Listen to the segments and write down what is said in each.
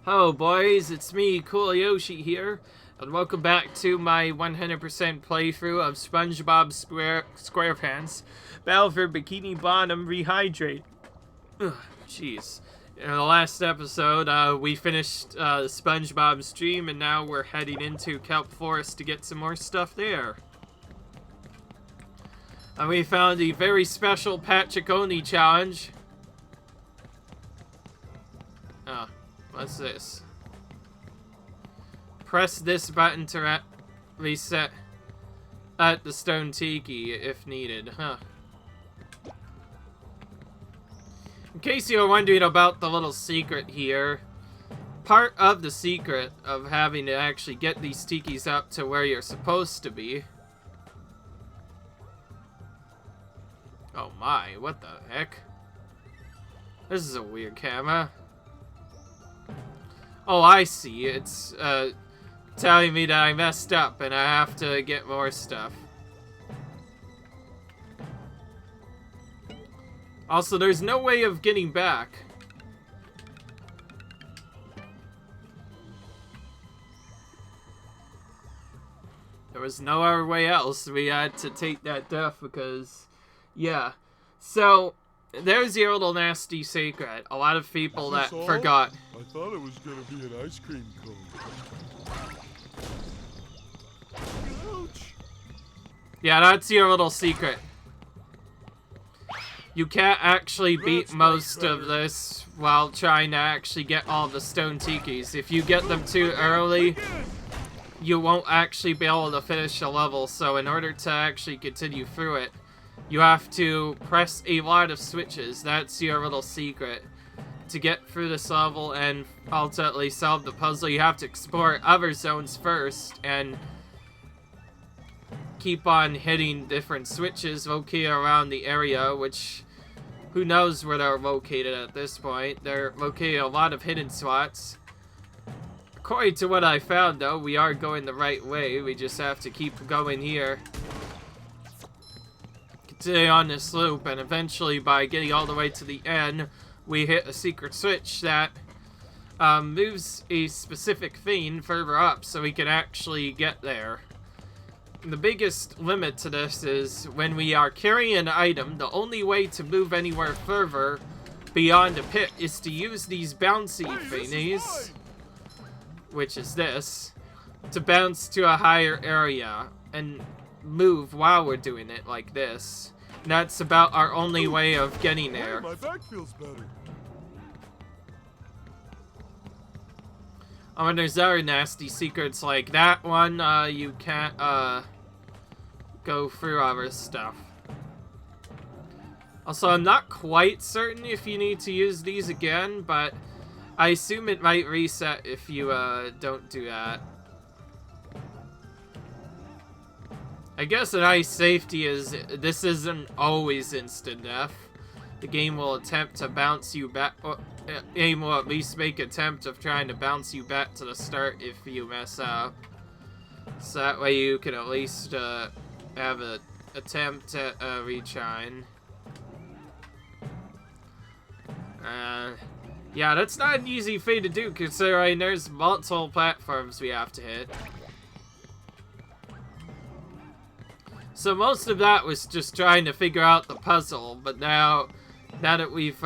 Hello boys, it's me, Cool Yoshi here, and welcome back to my 100% playthrough of SpongeBob SquarePants Battle for Bikini Bottom Rehydrated. Jeez. In the last episode, we finished SpongeBob's dream, and now we're heading into Kelp Forest to get some more stuff there. And we found a very special Pachaconi challenge. What's this? Press this button to reset at the stone tiki if needed, huh? In case you're wondering about the little secret here, part of the secret of having to actually get these tikis up to where you're supposed to be. Oh my, what the heck? This is a weird camera. Oh, I see. It's, telling me that I messed up and I have to get more stuff. Also, there's no way of getting back. There was no other way else. We had to take that death because, yeah. So, there's your little nasty secret. A lot of people that forgot. I thought it was gonna be an ice cream cone. Ouch! Yeah, that's your little secret. You can't actually beat most of this while trying to actually get all the stone tikis. If you get them too early, you won't actually be able to finish the level. So in order to actually continue through it, you have to press a lot of switches. That's your little secret. To get through this level and ultimately solve the puzzle, you have to explore other zones first and keep on hitting different switches located around the area, which who knows where they're located at this point. They're located in a lot of hidden spots. According to what I found, though, we are going the right way. We just have to keep going here. Continue on this loop, and eventually by getting all the way to the end, we hit a secret switch that moves a specific thing further up so we can actually get there. The biggest limit to this is when we are carrying an item, the only way to move anywhere further beyond a pit is to use these bouncy thingies, which is this, to bounce to a higher area and move while we're doing it like this. And that's about our only way of getting there. My back feels better. Oh, and there's other nasty secrets like that one. You can't go through other stuff. Also, I'm not quite certain if you need to use these again, but I assume it might reset if you don't do that. I guess a nice safety is this isn't always instant death. The game will attempt to bounce you back. Game will at least make an attempt of trying to bounce you back to the start if you mess up. So that way you can at least have an attempt at a retrying. Yeah, that's not an easy thing to do considering there's multiple platforms we have to hit. So most of that was just trying to figure out the puzzle, but now that we've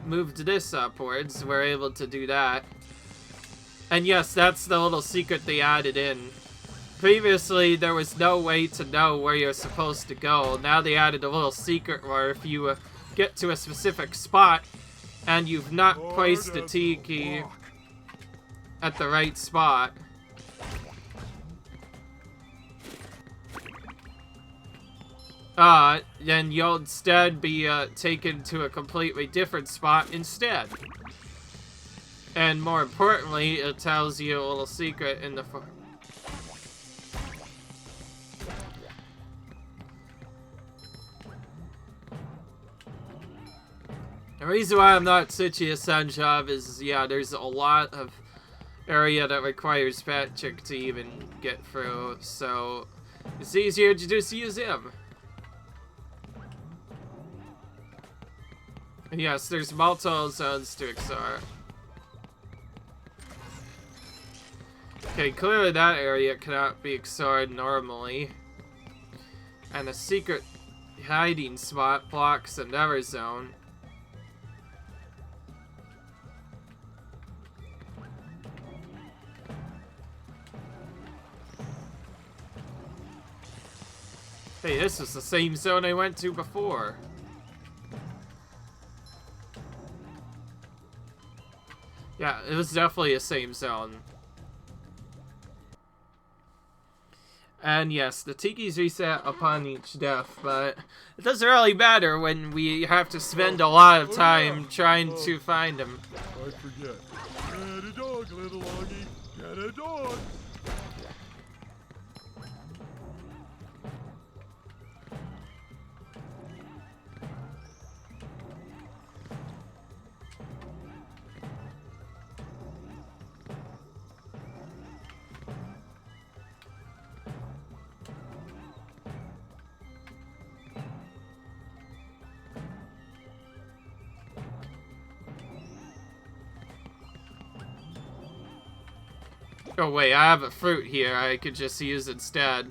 moved this upwards, we're able to do that. And yes, that's the little secret they added in. Previously, there was no way to know where you're supposed to go. Now they added a little secret where if you get to a specific spot and you've not placed the tiki at the right spot, then you'll instead be taken to a completely different spot instead. And more importantly, it tells you a little secret in the The reason why I'm not switching a sun job is, yeah, there's a lot of area that requires Patrick to even get through, so it's easier to just use him. And yes, there's multiple zones to explore. Okay, clearly that area cannot be explored normally. And a secret hiding spot blocks another zone. Hey, this is the same zone I went to before. Yeah, it was definitely the same zone. And yes, the tikis reset upon each death, but it doesn't really matter when we have to spend a lot of time trying to find them. I forget. Get a dog, little Augie. Get a dog. Oh wait, I have a fruit here I could just use instead.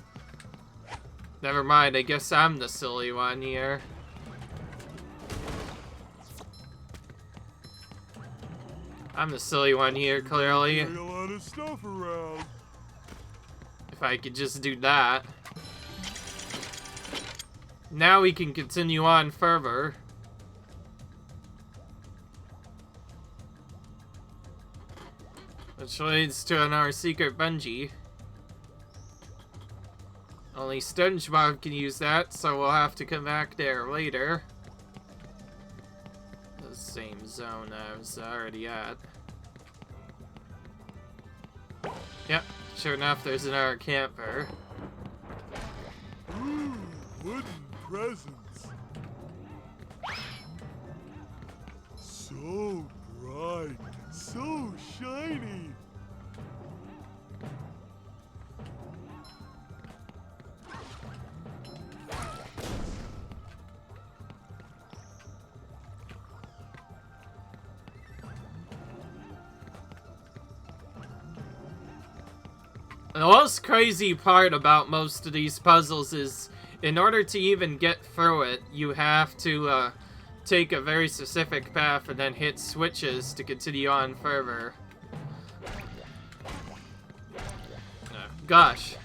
Never mind, I guess I'm the silly one here. I'm the silly one here, clearly. There's a lot of stuff around. If I could just do that. Now we can continue on further. Which leads to another secret bungee. Only SpongeBob can use that, so we'll have to come back there later. The same zone I was already at. Yep, sure enough, there's another camper. Ooh, wooden presents. So bright, so shiny. The most crazy part about most of these puzzles is, in order to even get through it, you have to take a very specific path and then hit switches to continue on further. Gosh.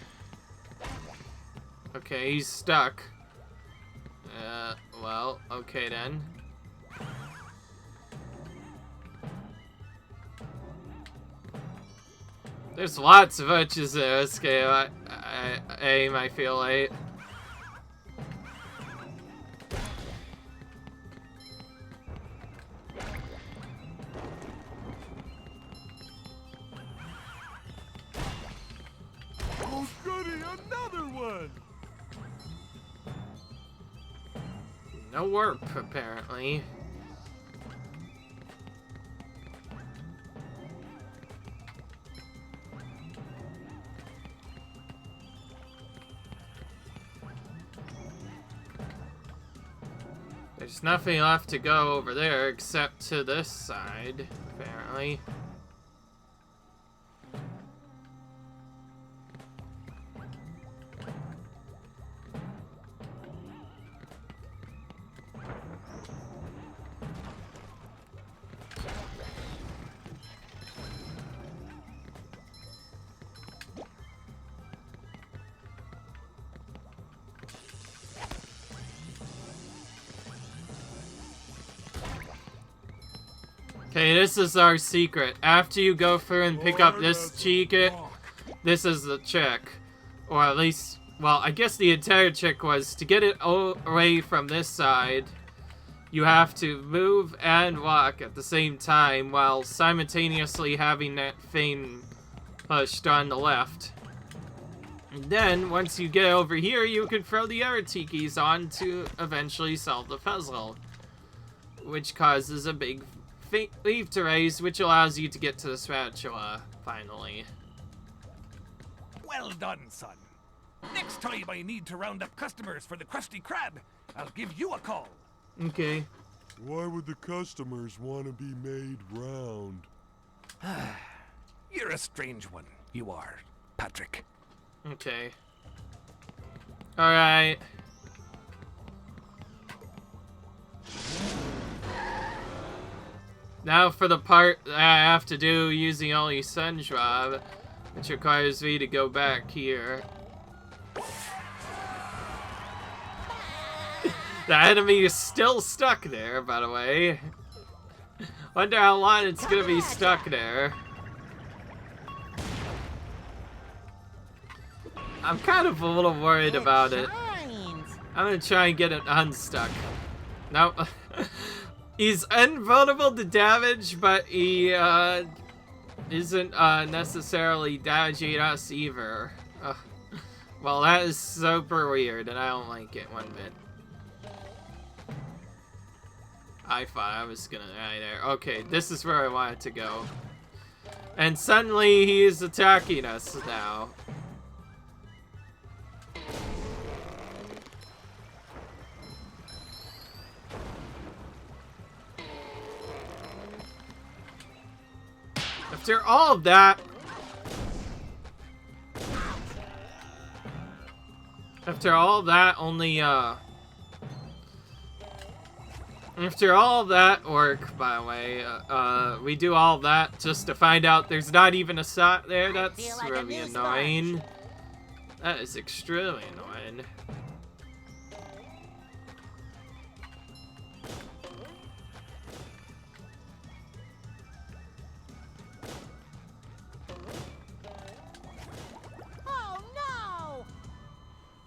Okay, he's stuck. Well, okay then. There's lots of urges in this game. I feel like. Oh goody, another one! No warp, apparently. There's nothing left to go over there except to this side, apparently. Okay, this is our secret. After you go through and pick up this ticket, this is the trick. Or at least, well, I guess the entire trick was to get it away from this side. You have to move and walk at the same time while simultaneously having that thing pushed on the left. And then, once you get over here, you can throw the other tikis on to eventually solve the puzzle. Which causes a big leave to raise, which allows you to get to the spatula, finally. Well done, son. Next time I need to round up customers for the Krusty Krab, I'll give you a call. Okay. Why would the customers want to be made round? You're a strange one. You are, Patrick. Okay. Alright. Now for the part that I have to do using only SpongeBob, which requires me to go back here. The enemy is still stuck there, by the way. Wonder how long it's gonna be stuck there. I'm kind of a little worried about it. I'm gonna try and get it unstuck. Nope. He's invulnerable to damage, but he isn't necessarily damaging us either. Well, that is super weird, and I don't like it one bit. I thought I was gonna die there. Okay, this is where I wanted to go. And suddenly he is attacking us now. After all of that... After all of that, only, After all of that work, by the way, we do all of that just to find out there's not even a shot there. That's like really annoying. That is extremely annoying.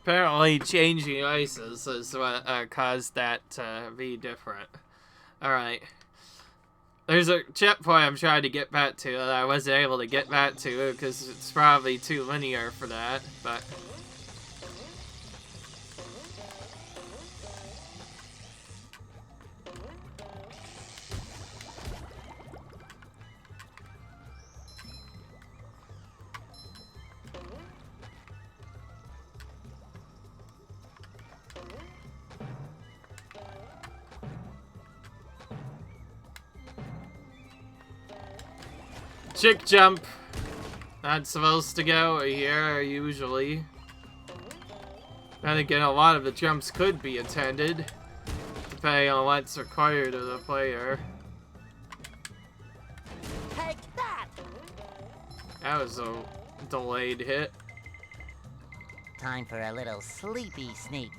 Apparently, changing ices is what caused that to be different. Alright. There's a checkpoint I'm trying to get back to that I wasn't able to get back to because it's probably too linear for that, but... Chick jump. Not supposed to go here, usually. And again, a lot of the jumps could be attended, depending on what's required of the player. Take that! That was a delayed hit. Time for a little sleepy sneak.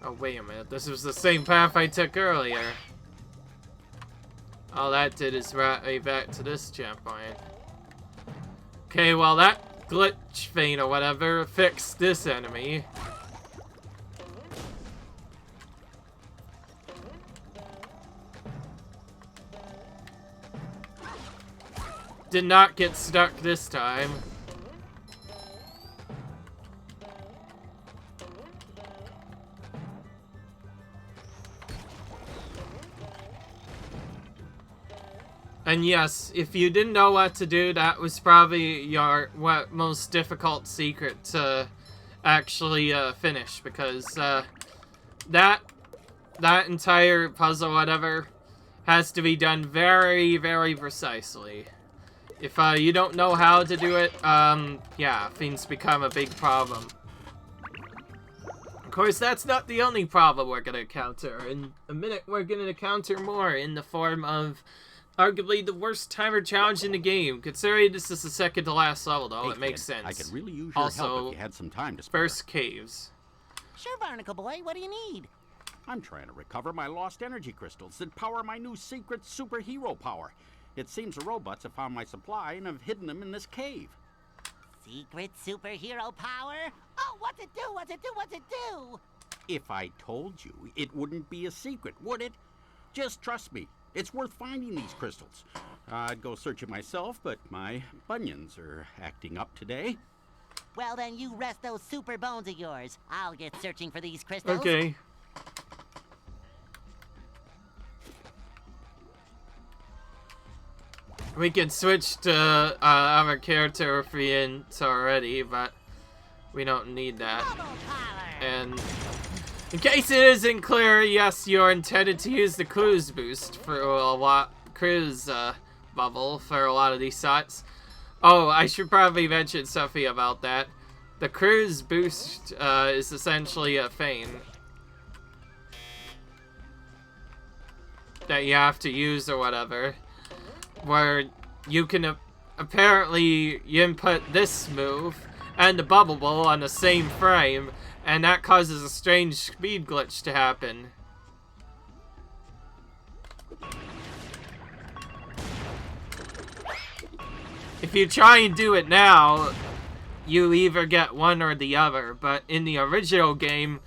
Oh, wait a minute. This was the same path I took earlier. All that did is route me back to this checkpoint. Okay, well that glitch thing or whatever fixed this enemy. Did not get stuck this time. And yes, if you didn't know what to do, that was probably your most difficult secret to actually finish, because that entire puzzle, whatever, has to be done very, very precisely. If you don't know how to do it, yeah, things become a big problem. Of course, that's not the only problem we're gonna encounter. In a minute, we're gonna encounter more in the form of arguably the worst timer challenge in the game. Considering this is the second to last level, though, it makes sense. I could really use your help if you had some time to spare. First caves. Sure, Barnacle Boy, what do you need? I'm trying to recover my lost energy crystals that power my new secret superhero power. It seems the robots have found my supply and have hidden them in this cave. Secret superhero power? Oh, what's it do? What's it do? What's it do? If I told you, it wouldn't be a secret, would it? Just trust me. It's worth finding these crystals. I'd go searching myself, but my bunions are acting up today. Well, then you rest those super bones of yours. I'll get searching for these crystals. Okay. We can switch to our character if we ain't already, but we don't need that. And in case it isn't clear, yes, you're intended to use the cruise boost for cruise bubble for a lot of these shots. Oh, I should probably mention something about that. The cruise boost is essentially a feint that you have to use or whatever, where you can apparently you input this move and the bubble ball on the same frame, and that causes a strange speed glitch to happen. If you try and do it now, you either get one or the other, but in the original game,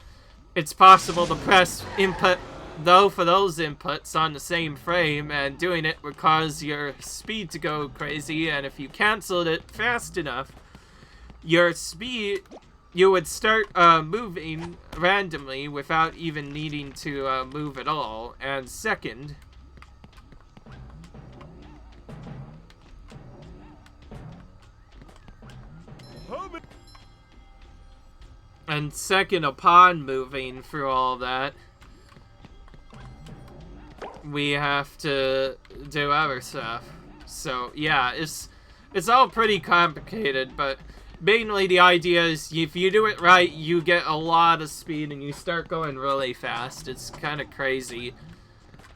it's possible to press input for those inputs on the same frame, and doing it would cause your speed to go crazy, and if you canceled it fast enough, you would start moving randomly without even needing to move at all. And second, upon moving through all that, we have to do other stuff. So yeah, it's all pretty complicated, but mainly the idea is if you do it right, you get a lot of speed and you start going really fast. It's kind of crazy.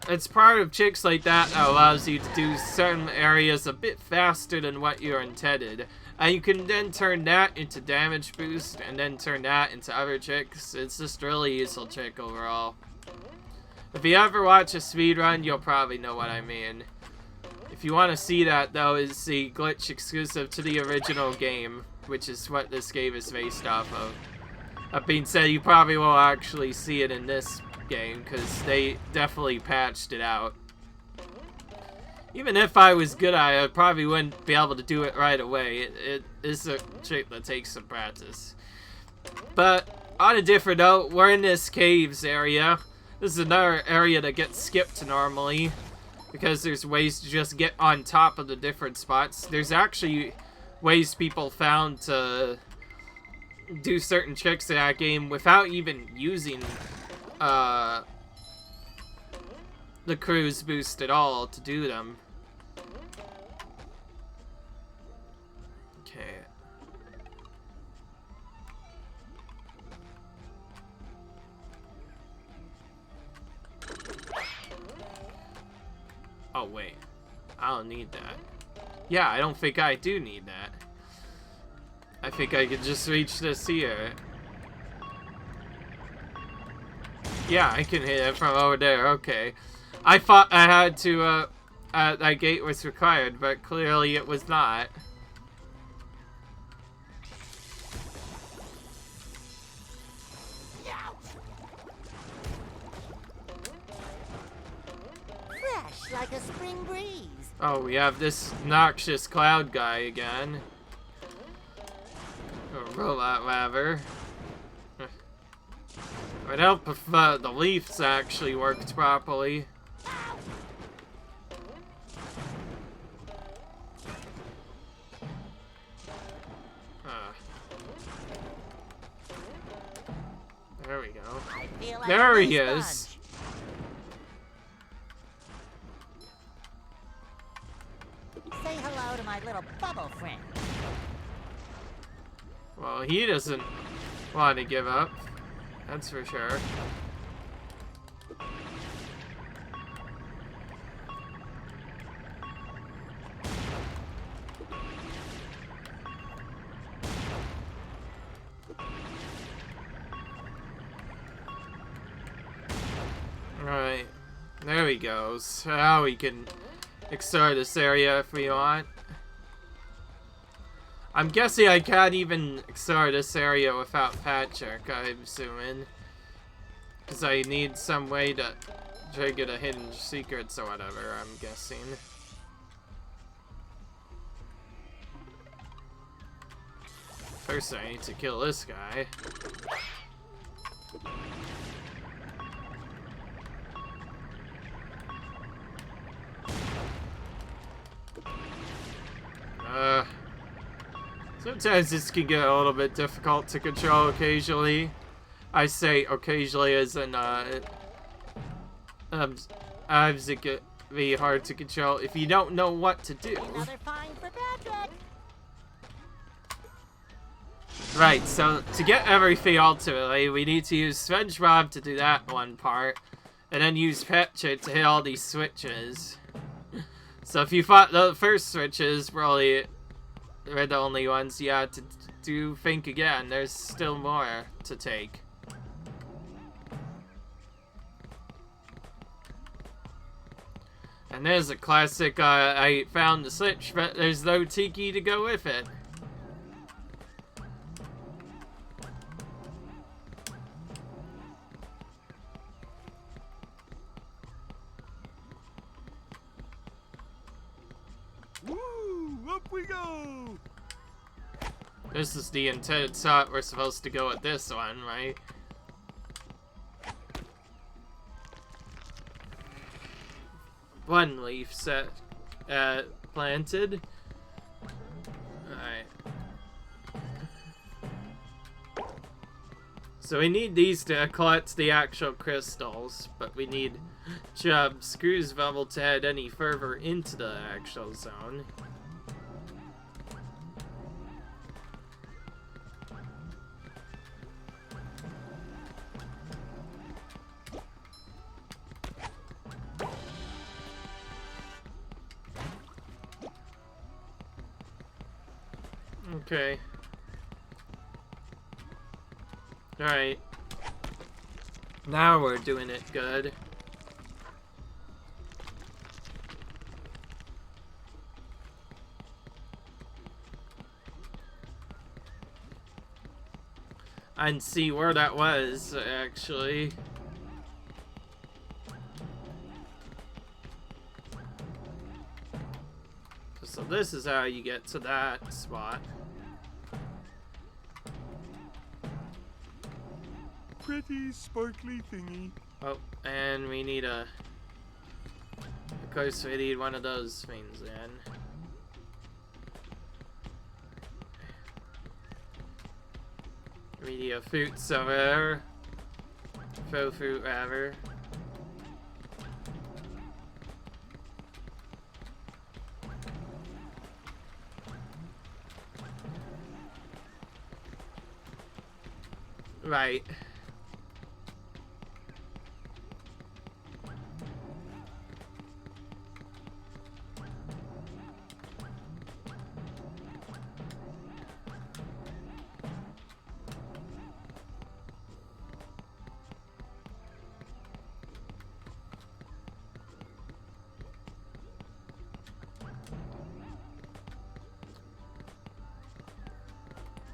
It's part of tricks like that allows you to do certain areas a bit faster than what you're intended. And you can then turn that into damage boost and then turn that into other tricks. It's just really useful trick overall. If you ever watch a speedrun, you'll probably know what I mean. If you want to see that, though, is the glitch exclusive to the original game, which is what this game is based off of. That being said, you probably won't actually see it in this game, because they definitely patched it out. Even if I was good at it, I probably wouldn't be able to do it right away. It is a trick that takes some practice. But, on a different note, we're in this caves area. This is another area that gets skipped normally, because there's ways to just get on top of the different spots. There's actually ways people found to do certain tricks in that game without even using the cruise boost at all to do them. Okay. Oh wait, I don't need that. Yeah, I don't think I do need that. I think I could just reach this here. Yeah, I can hit it from over there, okay. I thought I had to, that gate was required, but clearly it was not. Fresh like a spring breeze. Oh, we have this noxious cloud guy again. A robot ladder. It would help if the leaves actually worked properly. There we go. I feel like There a he blue is. sponge. Say hello to my little bubble friend. Well, he doesn't want to give up. That's for sure. Alright. There he goes. Now we can explore this area if we want. I'm guessing I can't even explore this area without Patrick, I'm assuming. Because I need some way to trigger the hidden secrets or whatever, I'm guessing. First I need to kill this guy. Sometimes this can get a little bit difficult to control occasionally. I say occasionally as in, as it be hard to control if you don't know what to do. Another fine for Patrick. Right, so to get everything ultimately, we need to use SpongeBob to do that one part, and then use Patrick to hit all these switches. So if you thought the first switches were the only ones you had to do, think again. There's still more to take. And there's a classic, I found the switch, but there's no tiki to go with it. Woo! Up we go! This is the intended shot. We're supposed to go at this one, right? One leaf set, planted. Alright. So we need these to collect the actual crystals, but we need screws bubble to head any further into the actual zone. Okay. Alright. Now we're doing it good. And see where that was, actually. So this is how you get to that spot. Pretty sparkly thingy. Oh, and we need of course we need one of those things then. We need a fruit somewhere. Faux fruit, rather. Right.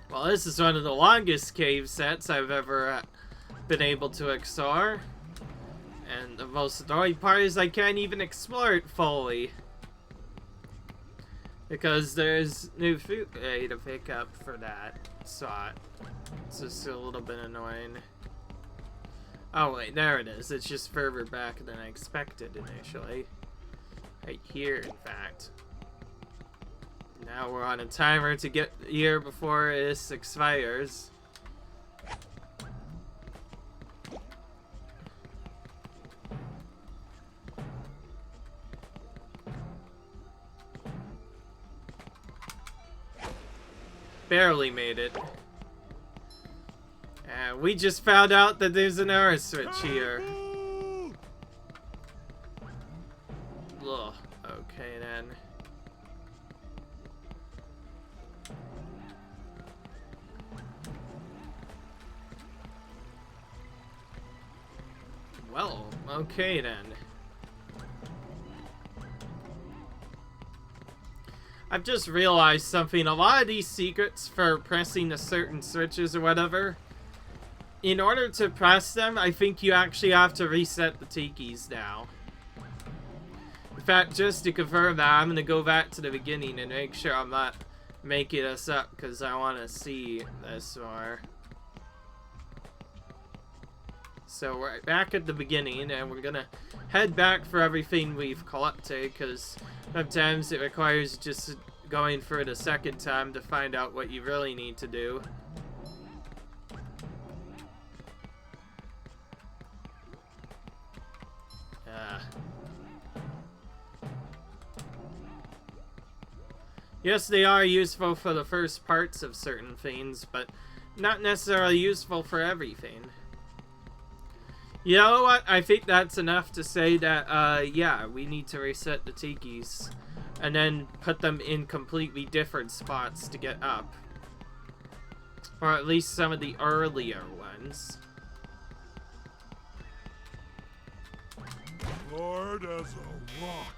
Well, this is one of the longest cave sets I've ever been able to explore. And the most annoying part is I can't even explore it fully. Because there's new food to pick up for that spot. It's just a little bit annoying. Oh wait, there it is. It's just further back than I expected initially. Right here, in fact. Now we're on a timer to get here before this expires. Barely made it. And we just found out that there's an error switch here. Ugh, okay then. Well, okay then. I've just realized something. A lot of these secrets for pressing the certain switches or whatever, in order to press them, I think you actually have to reset the tikis now. In fact, just to confirm that, I'm going to go back to the beginning and make sure I'm not making this up, because I want to see this more. So we're back at the beginning, and we're gonna head back for everything we've collected, because sometimes it requires just going for it a second time to find out what you really need to do. Yes, they are useful for the first parts of certain things, but not necessarily useful for everything. You know what? I think that's enough to say that, yeah, we need to reset the tikis. And then put them in completely different spots to get up. Or at least some of the earlier ones. Hard as a rock.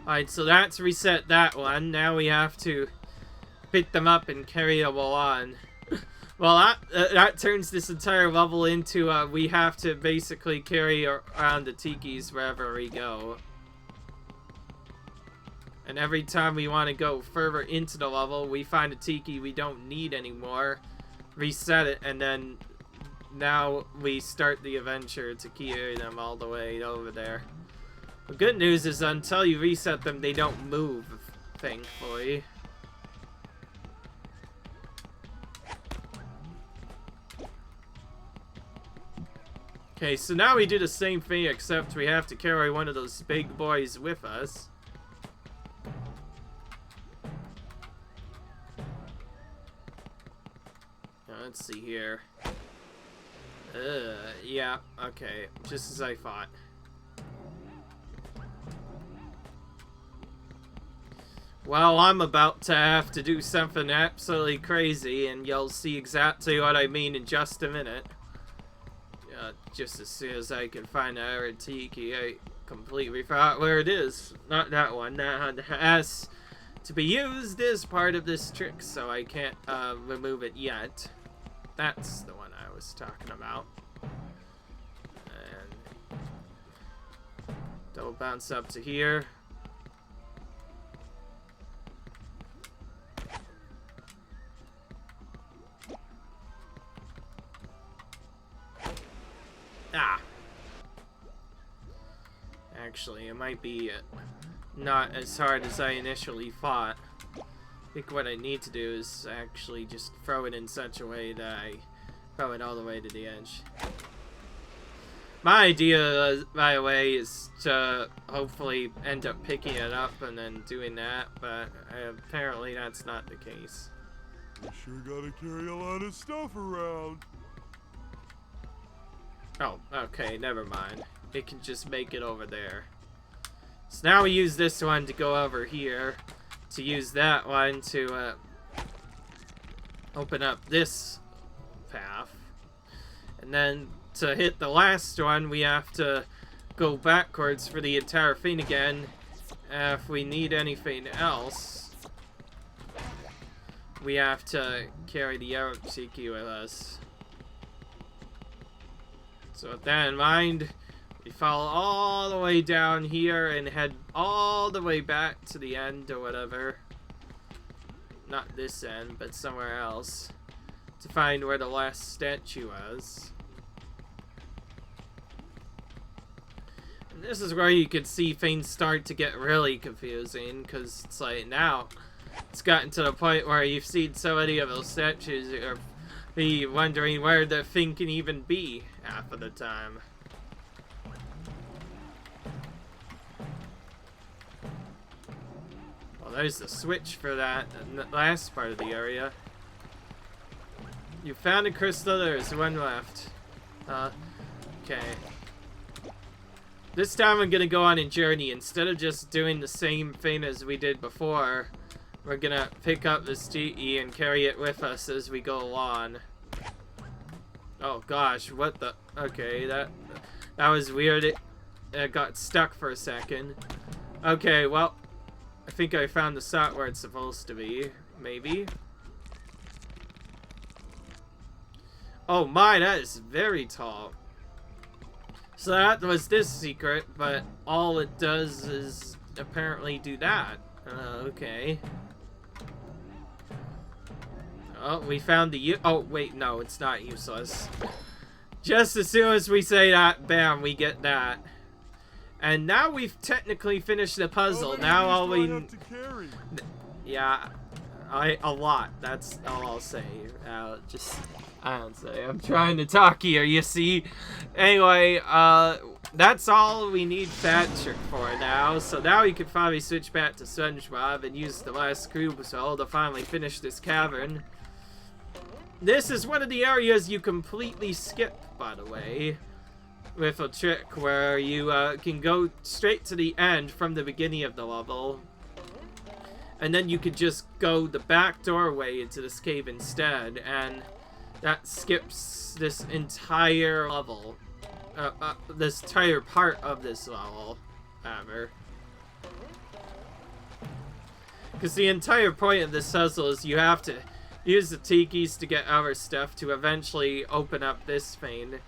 Alright, so that's reset that one. Now we have to pick them up and carry them on. Well, that turns this entire level into, we have to basically carry around the tikis wherever we go. And every time we want to go further into the level, we find a tiki we don't need anymore, reset it, and then now we start the adventure to carry them all the way over there. The good news is until you reset them, they don't move, thankfully. Okay, so now we do the same thing, except we have to carry one of those big boys with us. Now, let's see here. Yeah, okay, just as I thought. Well, I'm about to have to do something absolutely crazy, and you'll see exactly what I mean in just a minute. Just as soon as I can find the other tiki, I completely forgot where it is. Not that one. That has to be used as part of this trick, so I can't remove it yet. That's the one I was talking about. And double bounce up to here. Ah. Actually, it might be not as hard as I initially thought. I think what I need to do is actually just throw it in such a way that I throw it all the way to the edge. My idea, by the way, is to hopefully end up picking it up and then doing that, but apparently that's not the case. You sure gotta carry a lot of stuff around. Oh, okay, never mind. It can just make it over there. So now we use this one to go over here, to use that one to open up this path. And then to hit the last one, we have to go backwards for the entire thing again. If we need anything else, we have to carry the arrow tiki with us. So with that in mind, we follow all the way down here and head all the way back to the end or whatever. Not this end, but somewhere else. To find where the last statue was. And this is where you can see things start to get really confusing, because it's like now it's gotten to the point where you've seen so many of those statues you're be wondering where the thing can even be half of the time. Well, there's the switch for that last part of the area. You found a crystal, there's one left. Okay. This time I'm gonna go on a journey. Instead of just doing the same thing as we did before, we're gonna pick up this tiki and carry it with us as we go along. Oh gosh, what the... Okay, that was weird. It got stuck for a second. Okay, well, I think I found the spot where it's supposed to be. Maybe. Oh my, that is very tall. So that was this secret, but all it does is apparently do that. Okay. Oh, we found the... Oh, wait, no, it's not useless. Just as soon as we say that, bam, we get that. And now we've technically finished the puzzle. Now all we... Yeah, a lot. That's all I'll say. I don't say. I'm trying to talk here, you see. Anyway, that's all we need Thatcher for now. So now we can finally switch back to SpongeBob and use the last crucible to finally finish this cavern. This is one of the areas you completely skip, by the way, with a trick where you can go straight to the end from the beginning of the level. And then you could just go the back doorway into this cave instead, and that skips this entire level. This entire part of this level, ever. Because the entire point of this puzzle is you have to use the tikis to get our stuff to eventually open up this vein.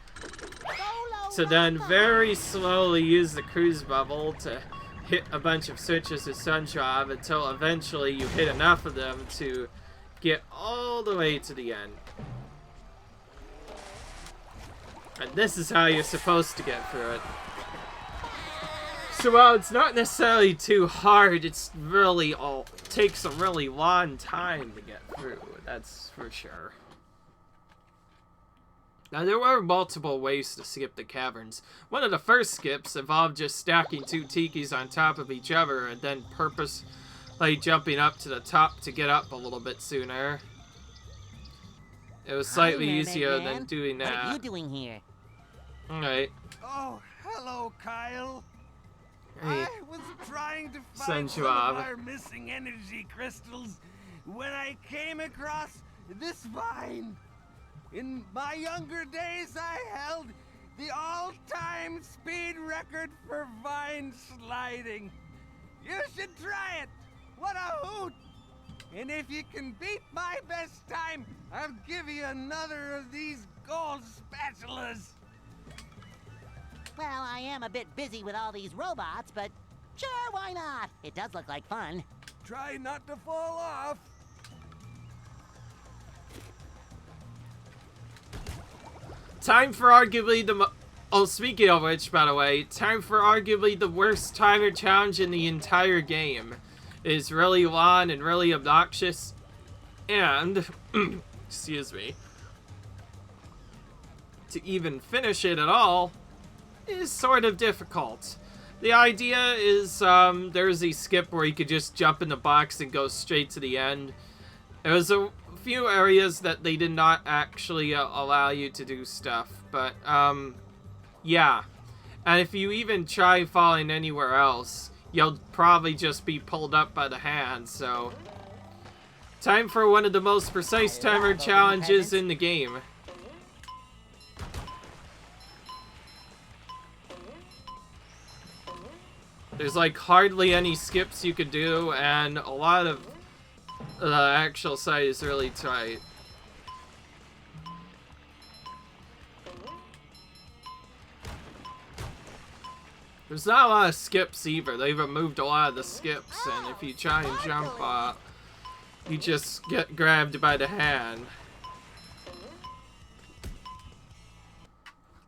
To then very slowly use the cruise bubble to hit a bunch of switches with SpongeBob until eventually you hit enough of them to get all the way to the end. And this is how you're supposed to get through it. So while it's not necessarily too hard, it's really takes a really long time to get through, that's for sure. Now there were multiple ways to skip the caverns. One of the first skips involved just stacking 2 tikis on top of each other and then purposely jumping up to the top to get up a little bit sooner. It was slightly easier than doing that. What are you doing here? Alright. Oh, hello, Kyle. Hey. I was trying to find some of our missing energy crystals when I came across this vine. In my younger days, I held the all-time speed record for vine sliding. You should try it. What a hoot! And if you can beat my best time, I'll give you another of these gold spatulas. Well, I am a bit busy with all these robots, but sure, why not? It does look like fun. Try not to fall off. Time for arguably the oh, speaking of which, by the way, time for arguably the worst timer challenge in the entire game. It is really long and really obnoxious, and excuse me, to even finish it at all is sort of difficult. The idea is there's a skip where you could just jump in the box and go straight to the end. There was a few areas that they did not actually allow you to do stuff, but yeah. And if you even try falling anywhere else, you'll probably just be pulled up by the hand, so time for one of the most precise timer challenges in the game. There's like hardly any skips you could do, and a lot of the actual site is really tight. There's not a lot of skips either. They've removed a lot of the skips, and if you try and jump you just get grabbed by the hand.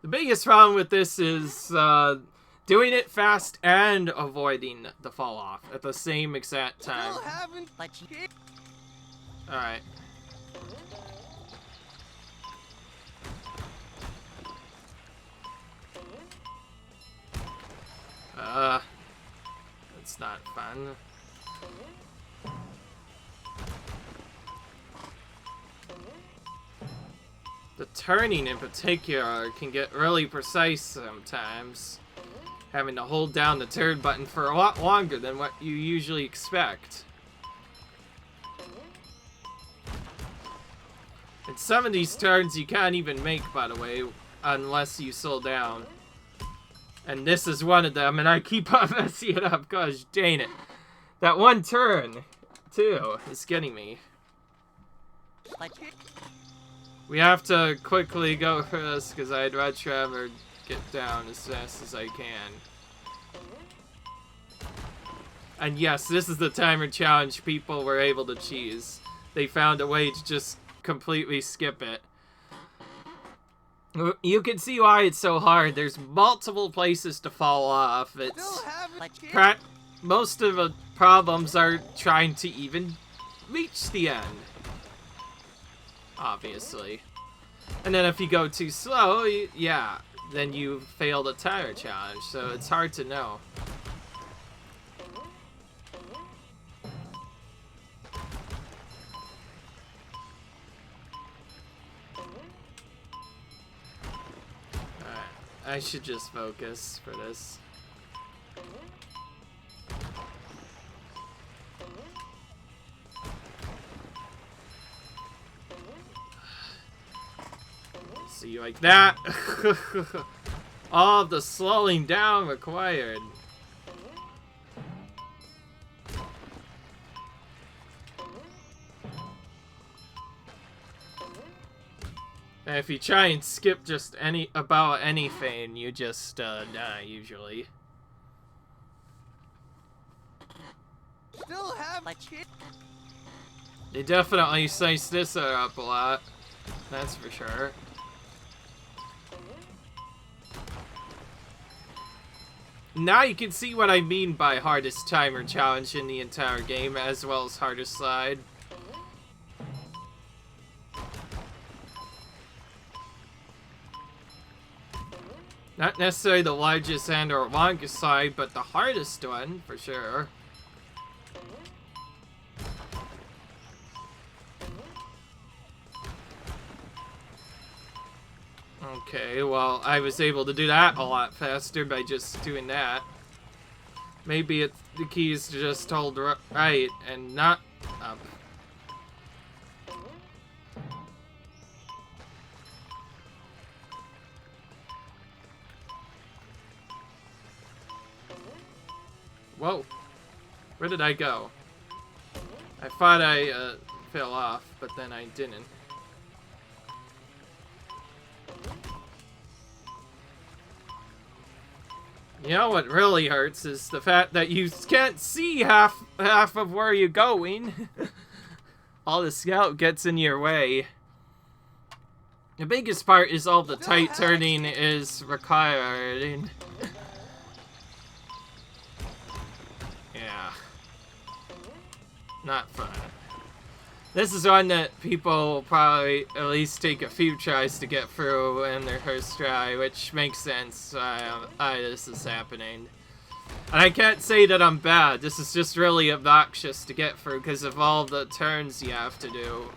The biggest problem with this is doing it fast and avoiding the fall off at the same exact time. Alright. That's not fun. The turning in particular can get really precise sometimes, having to hold down the turn button for a lot longer than what you usually expect. And some of these turns you can't even make, by the way, unless you slow down. And this is one of them, and I keep on messing it up, gosh dang it. That one turn, too, is getting me. We have to quickly go for this, because I'd rather get down as fast as I can. And yes, this is the timer challenge people were able to cheese. They found a way to just completely skip it. You can see why it's so hard. There's multiple places to fall off. It's most of the problems are trying to even reach the end, obviously. And then if you go too slow, yeah, then you failed a tire challenge, so it's hard to know. Alright, I should just focus for this. See, like that. All the slowing down required. And if you try and skip just about anything, you just die usually. Still have They definitely slice this up a lot. That's for sure. Now you can see what I mean by hardest timer challenge in the entire game, as well as hardest slide. Not necessarily the largest and or longest slide, but the hardest one, for sure. Okay, well, I was able to do that a lot faster by just doing that. Maybe the key is to just hold right and not up. Whoa. Where did I go? I thought I fell off, but then I didn't. You know what really hurts is the fact that you can't see half of where you're going. All the scout gets in your way. The biggest part is all the tight turning is required. Yeah. Not fun. This is one that people probably at least take a few tries to get through in their first try, which makes sense. This is happening. And I can't say that I'm bad. This is just really obnoxious to get through because of all the turns you have to do.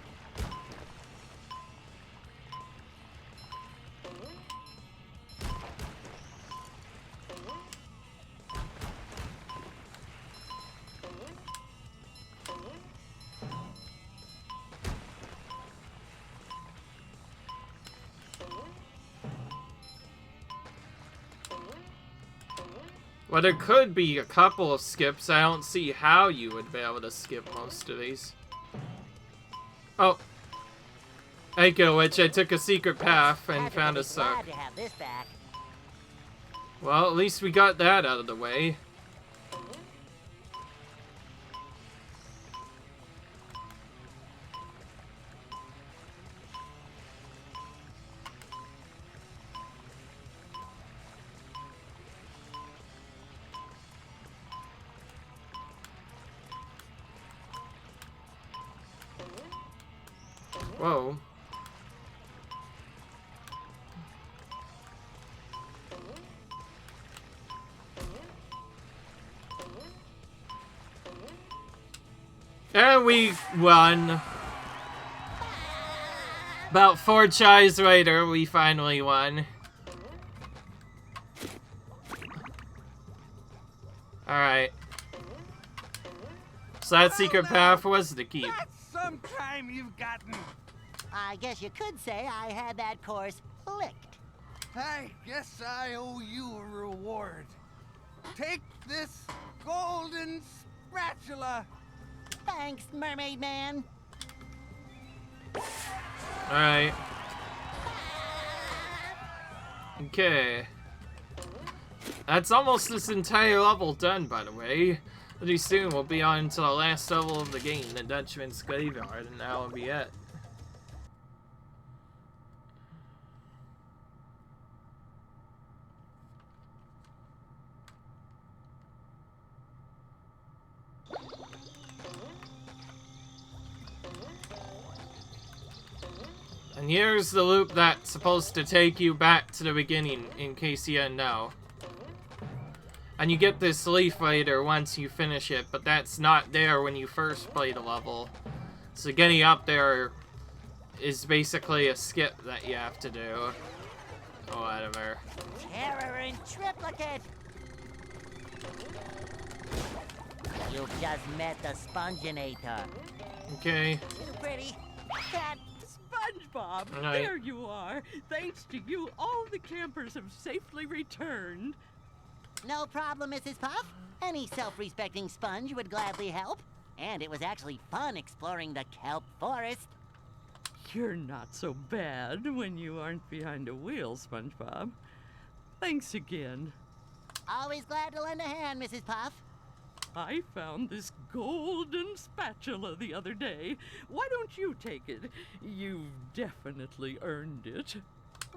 Well, there could be a couple of skips. I don't see how you would be able to skip most of these. Oh. Speaking of which, I took a secret path and found a suck. Well, at least we got that out of the way. Whoa. And we won. About 4 tries later, we finally won. Alright. So that secret path was the keep. That's some time you've gotten. I guess you could say I had that course licked. I guess I owe you a reward. Take this golden spatula. Thanks, Mermaid Man. Alright. Okay. That's almost this entire level done, by the way. Pretty soon we'll be on to the last level of the game, the Dutchman's Graveyard, and that'll be it. And here's the loop that's supposed to take you back to the beginning, in case you didn't know. And you get this leaf later once you finish it, but that's not there when you first play the level. So getting up there is basically a skip that you have to do. Or whatever. Terror in triplicate! You've just met the Sponginator. Okay. Too pretty. Cat. SpongeBob, Right. there you are. Thanks to you, all the campers have safely returned. No problem, Mrs. Puff. Any self-respecting sponge would gladly help. And it was actually fun exploring the kelp forest. You're not so bad when you aren't behind a wheel, SpongeBob. Thanks again. Always glad to lend a hand, Mrs. Puff. I found this golden spatula the other day. Why don't you take it? You've definitely earned it.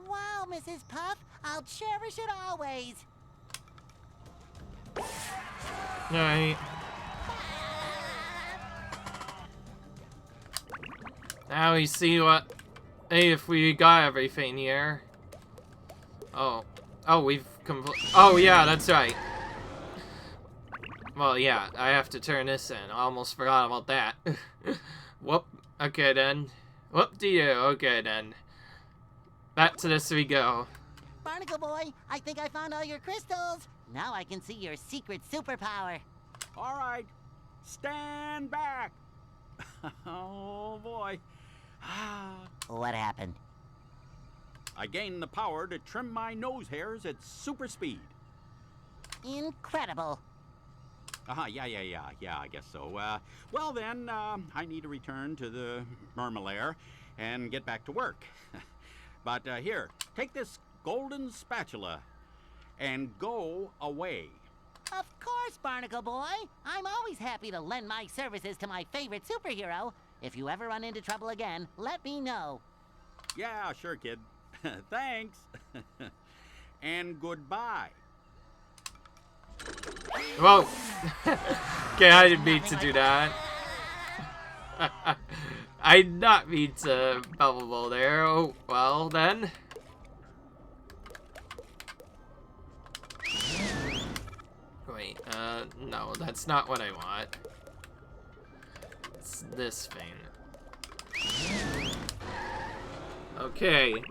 Wow, Mrs. Puff. I'll cherish it always. Alright. Now we see what... Hey, if we got everything here. Oh. Oh, we've oh, yeah, that's right. Well, yeah, I have to turn this in. I almost forgot about that. Whoop. Okay, then. Whoop-de-doo. Okay, then. Back to this we go. Barnacle Boy, I think I found all your crystals. Now I can see your secret superpower. All right, stand back. Oh, boy. What happened? I gained the power to trim my nose hairs at super speed. Incredible. Yeah, I guess so. Well then, I need to return to the Mermalair and get back to work. But here, take this golden spatula and go away. Of course, Barnacle Boy. I'm always happy to lend my services to my favorite superhero. If you ever run into trouble again, let me know. Yeah, sure, kid. Thanks. And goodbye. Whoa. Okay, I didn't mean to do that. I did not mean to bubble there. Oh, well then. Wait, no, that's not what I want. It's this thing. Okay.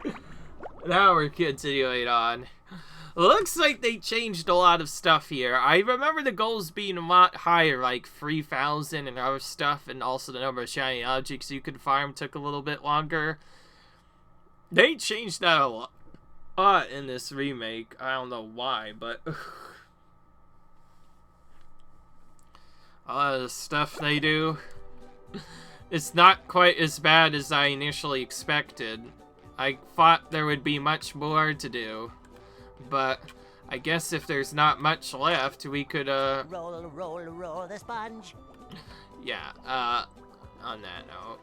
Now we're continuing on. Looks like they changed a lot of stuff here. I remember the goals being a lot higher, like 3,000 and other stuff, and also the number of shiny objects you could farm took a little bit longer. They changed that a lot in this remake. I don't know why, but a lot of the stuff they do, it's not quite as bad as I initially expected. I thought there would be much more to do. But I guess if there's not much left, we could, Roll, roll, roll the sponge. yeah, on that note.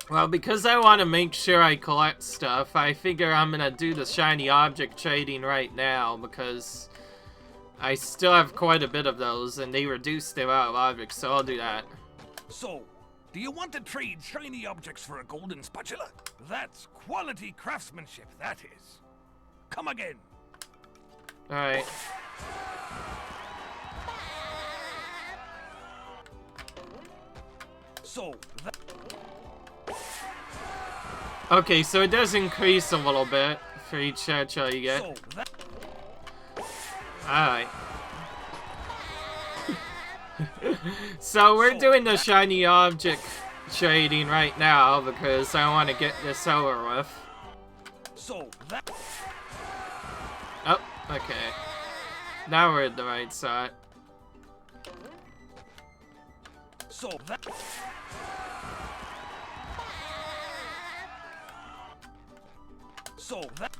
Well, because I want to make sure I collect stuff, I figure I'm going to do the shiny object trading right now, because I still have quite a bit of those, and they reduce the amount of objects, so I'll do that. So, do you want to trade shiny objects for a golden spatula? That's quality craftsmanship, that is. Come again. Alright. So, Okay, so it does increase a little bit for each satchel you get. Alright. So we're doing the shiny object trading right now because I want to get this over with. So that. Oh, okay. Now we're at the right side. So that. So that...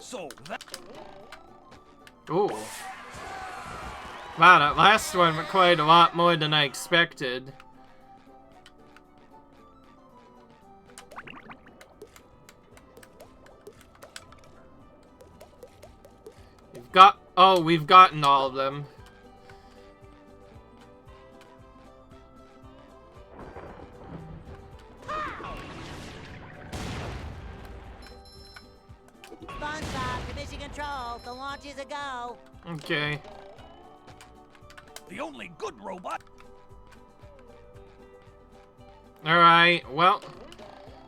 So that... Ooh. Wow, that last one required a lot more than I expected. We've gotten all of them. SpongeBob, to mission control. The launch is a go. Okay. The only good robot... Alright, well,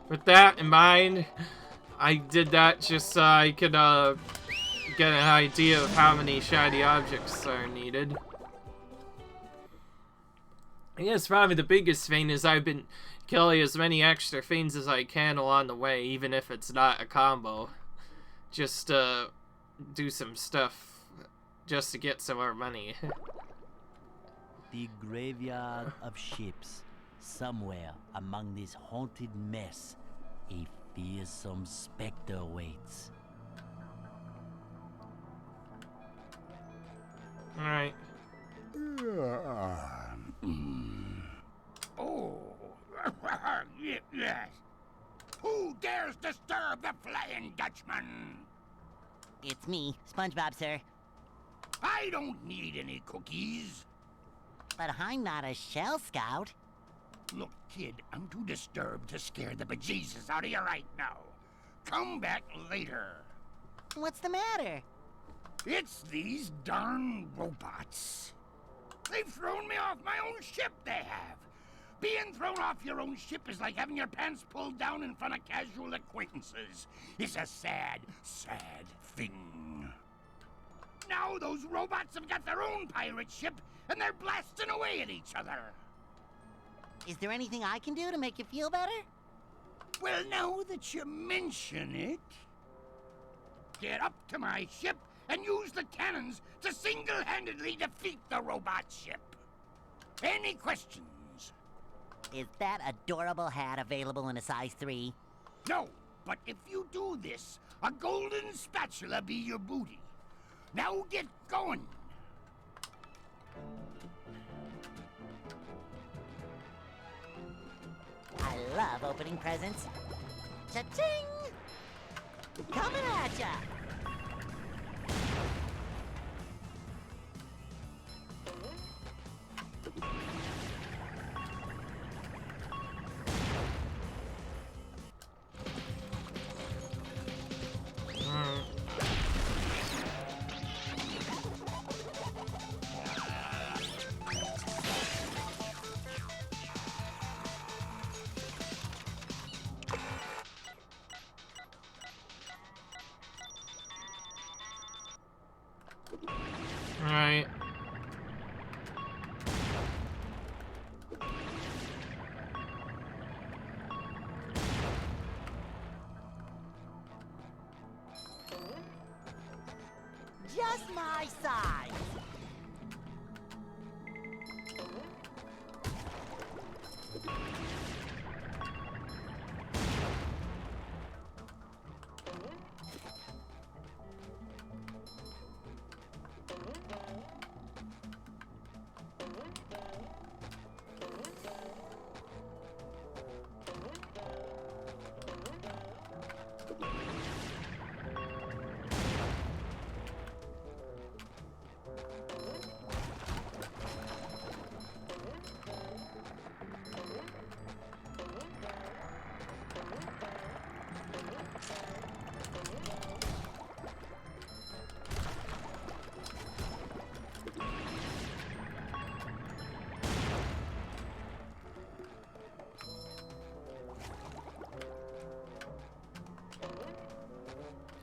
with that in mind, I did that just so I could, get an idea of how many shiny objects are needed. I guess probably the biggest thing is I've been killing as many extra things as I can along the way, even if it's not a combo. Just to do some stuff, just to get some more money. The graveyard of ships. Somewhere among this haunted mess, a fearsome specter waits. Alright. Oh, yes. Who dares disturb the Flying Dutchman? It's me, SpongeBob, sir. I don't need any cookies. But I'm not a Shell Scout. Look, kid, I'm too disturbed to scare the bejesus out of you right now. Come back later. What's the matter? It's these darn robots. They've thrown me off my own ship, they have. Being thrown off your own ship is like having your pants pulled down in front of casual acquaintances. It's a sad, sad thing. Now those robots have got their own pirate ship, and they're blasting away at each other. Is there anything I can do to make you feel better? Well, now that you mention it, get up to my ship and use the cannons to single-handedly defeat the robot ship. Any questions? Is that adorable hat available in a size 3? No, but if you do this, a golden spatula be your booty. Now get going. I love opening presents. Cha-ching! Coming at ya! Alright. Just my size!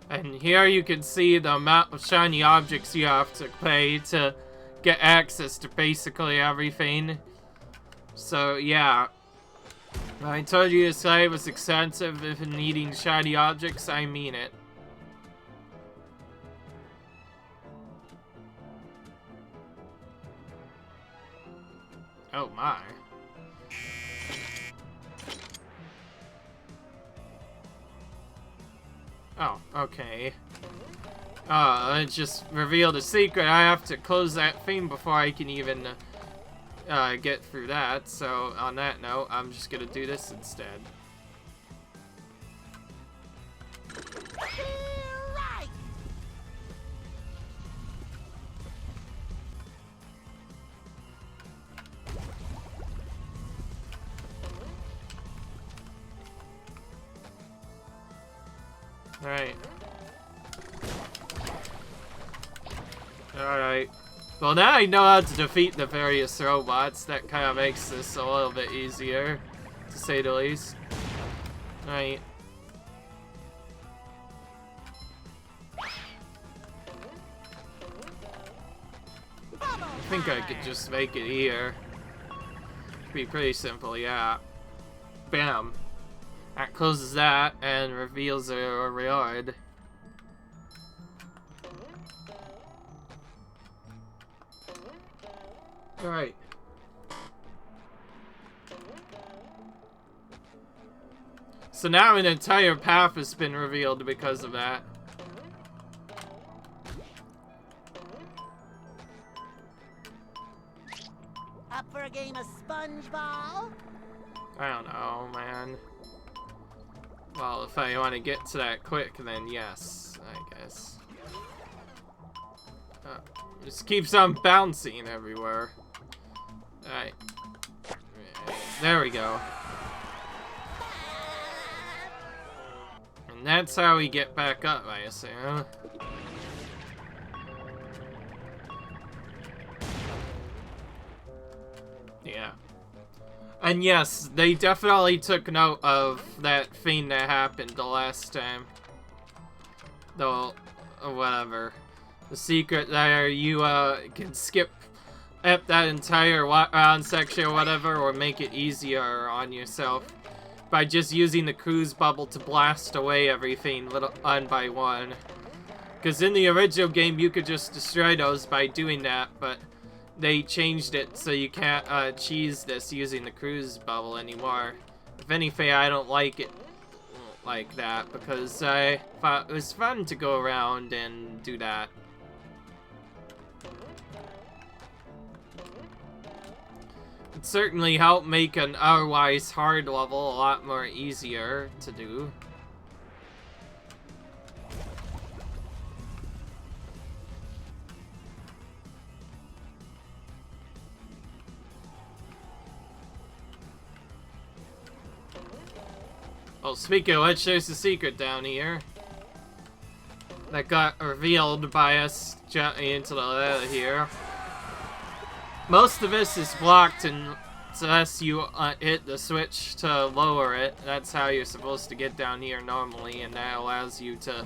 And here you can see the amount of shiny objects you have to pay to get access to basically everything. So yeah, when I told you this site was expensive if needing shiny objects, I mean it. Oh my. Oh, okay. It just revealed a secret. I have to close that thing before I can even get through that. So on that note, I'm just gonna do this instead. Right. Alright. Alright. Well, now I know how to defeat the various robots. That kind of makes this a little bit easier, to say the least. Alright. I think I could just make it here. Be pretty simple, yeah. Bam. That closes that and reveals a reward. Alright. So now an entire path has been revealed because of that. Up for a game of SpongeBob? I don't know, man. Well, if I want to get to that quick, then yes, I guess. Just keeps on bouncing everywhere. Alright. There we go. And that's how we get back up, I assume. Yeah. And yes, they definitely took note of that thing that happened the last time. Though, whatever. The secret there, you can skip up that entire round section or whatever, or make it easier on yourself by just using the cruise bubble to blast away everything one by one. Because in the original game, you could just destroy those by doing that, but they changed it so you can't cheese this using the cruise bubble anymore. If anything, I don't like it like that because I thought it was fun to go around and do that. It certainly helped make an otherwise hard level a lot more easier to do. Well, speaking of which, there's a secret down here that got revealed by us jumping into the letter here. Most of this is blocked unless you hit the switch to lower it. That's how you're supposed to get down here normally, and that allows you to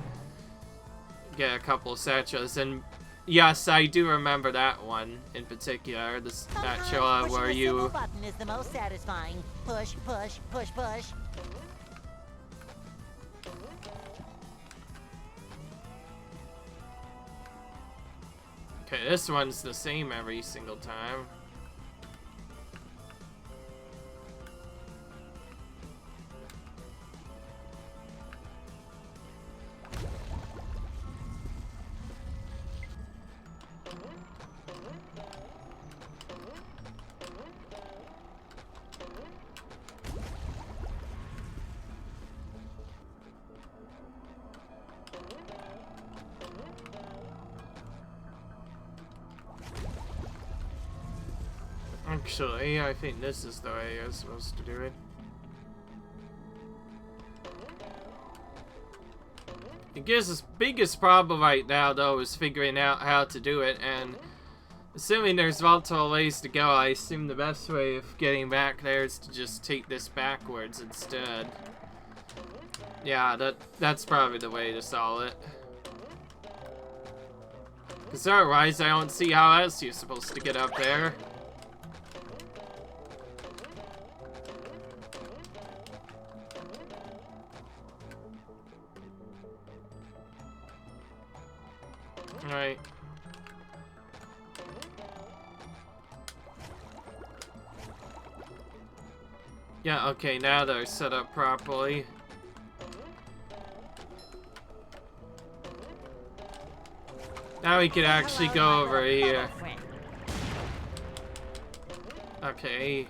get a couple of spatulas. And yes, I do remember that one in particular, the spatula where Pushing the you... single button is the most satisfying. Push, push, push, push. Okay, this one's the same every single time. Actually, I think this is the way you're supposed to do it. I guess the biggest problem right now, though, is figuring out how to do it, and assuming there's multiple ways to go, I assume the best way of getting back there is to just take this backwards instead. Yeah, that's probably the way to solve it. Because otherwise, I don't see how else you're supposed to get up there. Alright. Yeah, okay, now they're set up properly. Now we can actually go over here. Friend. Okay. It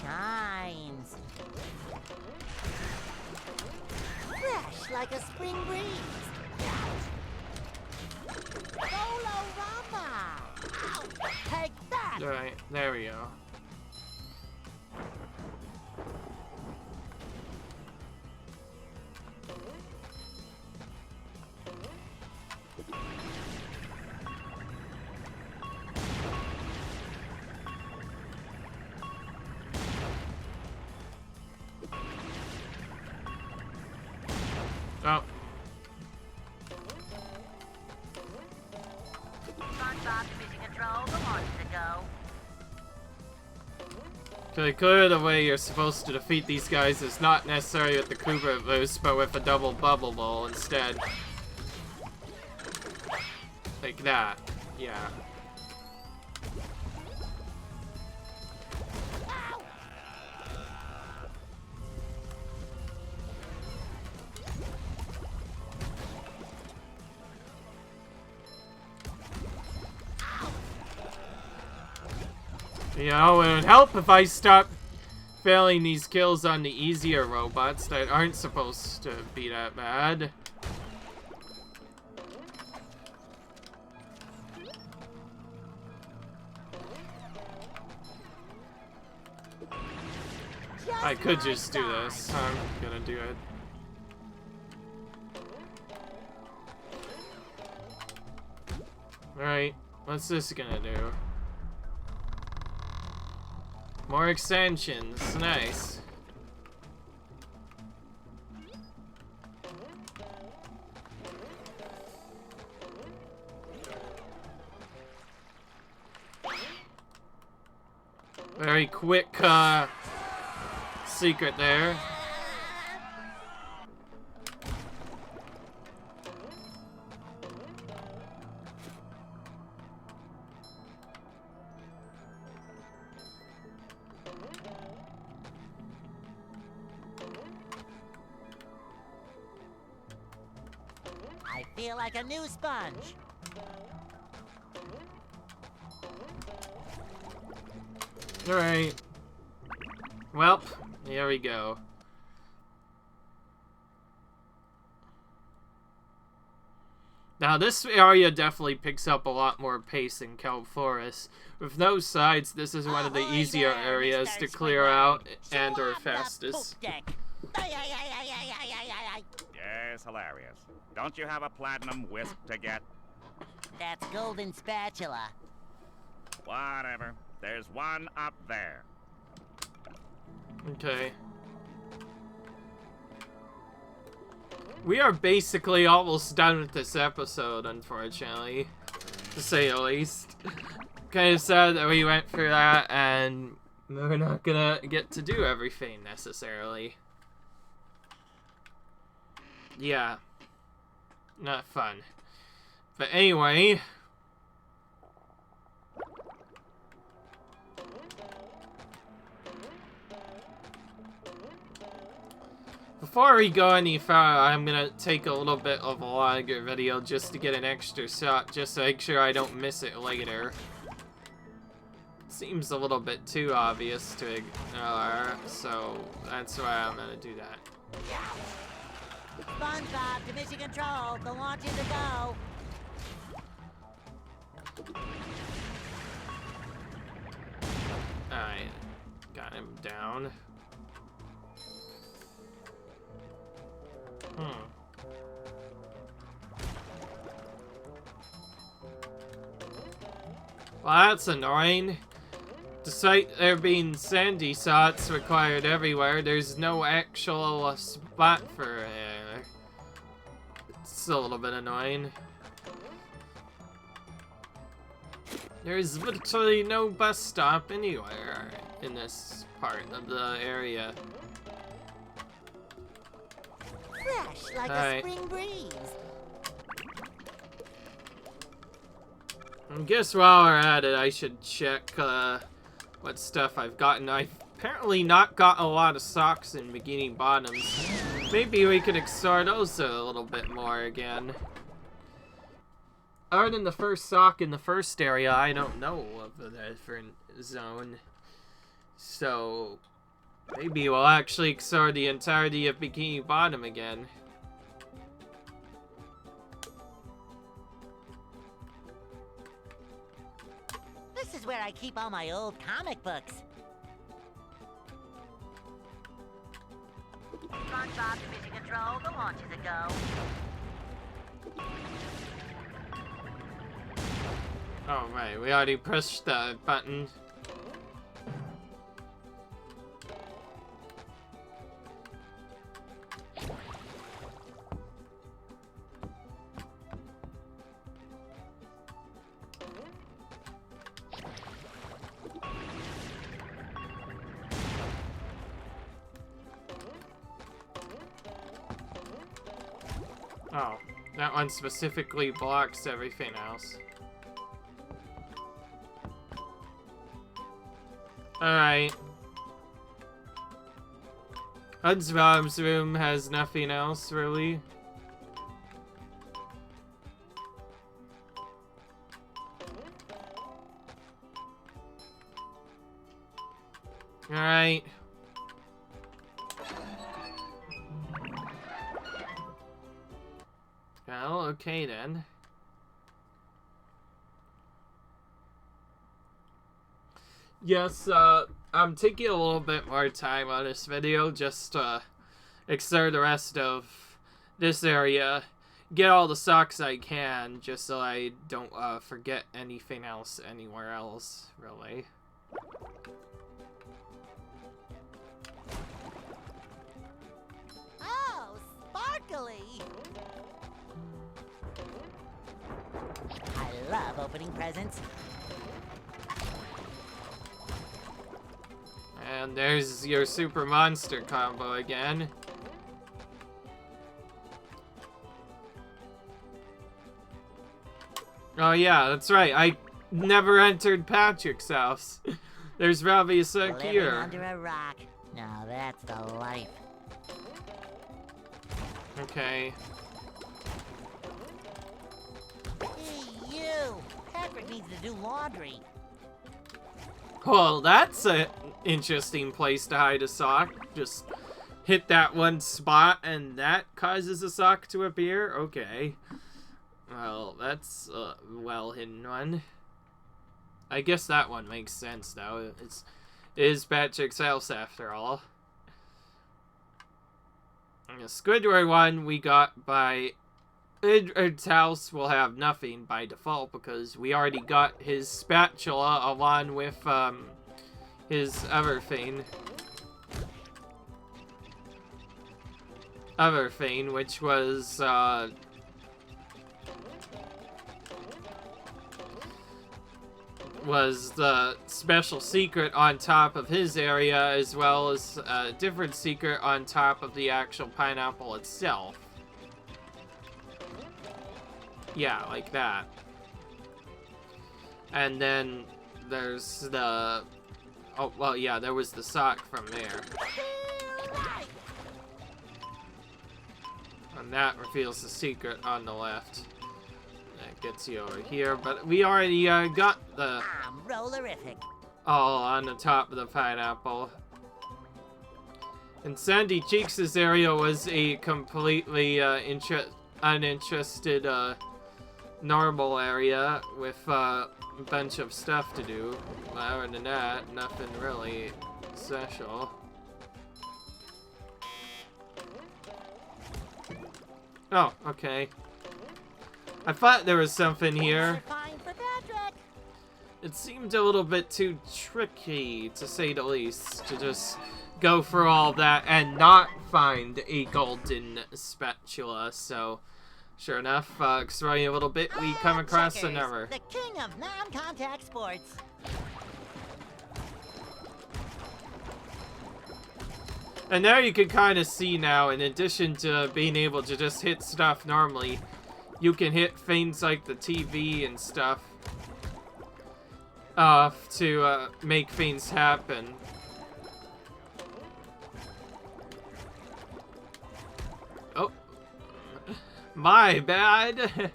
shines. Fresh like a spring breeze. Golorama! Take that! Alright, there we go. Oh. SpongeBob Division Control, the launch to go. Okay, clearly the way you're supposed to defeat these guys is not necessarily with the Koopa boost, but with a double bubble ball instead. Like that. Yeah. You know, it would help if I stopped failing these kills on the easier robots that aren't supposed to be that bad. I could just do this. I'm gonna do it. Alright, what's this gonna do? More extensions, nice. Very quick, secret there. I feel like a new sponge. Alright. Well, here we go. Now this area definitely picks up a lot more pace in Kelp Forest. With no sides, this is one of the Ahoy easier there, areas Mr. to clear Squidward. out Show and or off the fastest. poop deck. Ay, ay, ay, ay, ay, ay, ay, ay, ay. Yes, hilarious. Don't you have a platinum whisk to get? That's golden spatula. Whatever. There's one up there. Okay. We are basically almost done with this episode, unfortunately. To say the least. Kind of sad that we went through that and we're not gonna get to do everything necessarily. Yeah. Not fun. But anyway. Before we go any further, I'm gonna take a little bit of a longer video just to get an extra shot, just to make sure I don't miss it later. Seems a little bit too obvious to ignore, so that's why I'm gonna do that. SpongeBob Division Control, the launch is to go. Alright, got him down. Well, that's annoying. Despite there being sandy spots required everywhere, there's no actual spot for it. It's a little bit annoying. There's literally no bus stop anywhere in this part of the area. Fresh like a Alright. spring breeze. I guess while we're at it, I should check what stuff I've gotten. I've apparently not got a lot of socks in Bikini Bottoms. Maybe we could explore those a little bit more again. Other than the first sock in the first area, I don't know of a different zone. So, maybe we'll actually explore the entirety of Bikini Bottom again. This is where I keep all my old comic books. SpongeBob Division Control, the launch is a go. Oh, right, we already pushed the button. Oh, that one specifically blocks everything else. Alright. SpongeBob's room has nothing else, really. Alright. Well, okay then. Yes, I'm taking a little bit more time on this video just to explore the rest of this area, get all the socks I can, just so I don't forget anything else anywhere else, really. Oh, sparkly! I love opening presents. And there's your super monster combo again. Oh yeah, that's right. I never entered Patrick's house. There's probably a sec Living here. under a rock. Now that's the life. Okay. Hey, you! Patrick needs to do laundry. Well, that's an interesting place to hide a sock. Just hit that one spot and that causes a sock to appear? Okay. Well, that's a well-hidden one. I guess that one makes sense, though. It is Patrick's house, after all. And the Squidward one we got by Squidward's house will have nothing by default because we already got his spatula along with his other thing, which was the special secret on top of his area, as well as a different secret on top of the actual pineapple itself. Yeah, like that. And then there's the... Oh, well, yeah, there was the sock from there. And that reveals the secret on the left. That gets you over here, but we already got the... I'm rollerific. all on the top of the pineapple. And Sandy Cheeks' area was a completely uninterested normal area with a bunch of stuff to do. Other than that, nothing really special. Oh, okay. I thought there was something here. Fine for Patrick. It seemed a little bit too tricky, to say the least, to just go for all that and not find a golden spatula, so sure enough, exploring a little bit, we come across Checkers, another. the king of non-contact sports. And there you can kind of see now, in addition to being able to just hit stuff normally, you can hit things like the TV and stuff to make things happen. Oh, my bad.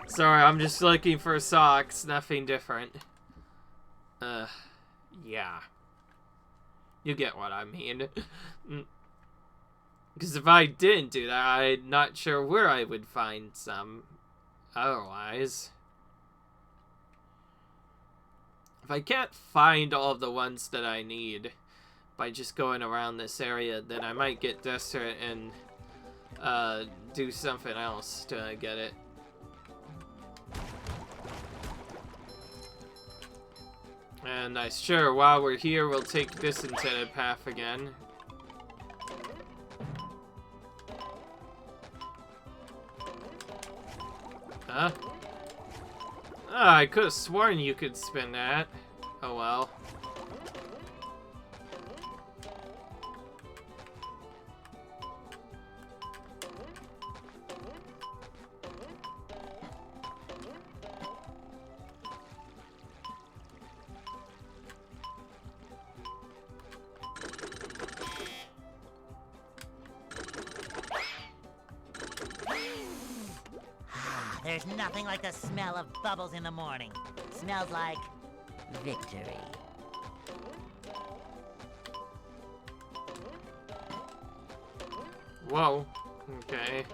Sorry, I'm just looking for socks, nothing different. Yeah. You get what I mean. Because if I didn't do that, I'm not sure where I would find some otherwise. If I can't find all of the ones that I need by just going around this area, then I might get desperate and do something else to get it. And sure, while we're here, we'll take this intended path again. Huh? Oh, I could have sworn you could spin that. Oh well. There's nothing like the smell of bubbles in the morning. Smells like victory. Whoa. Okay.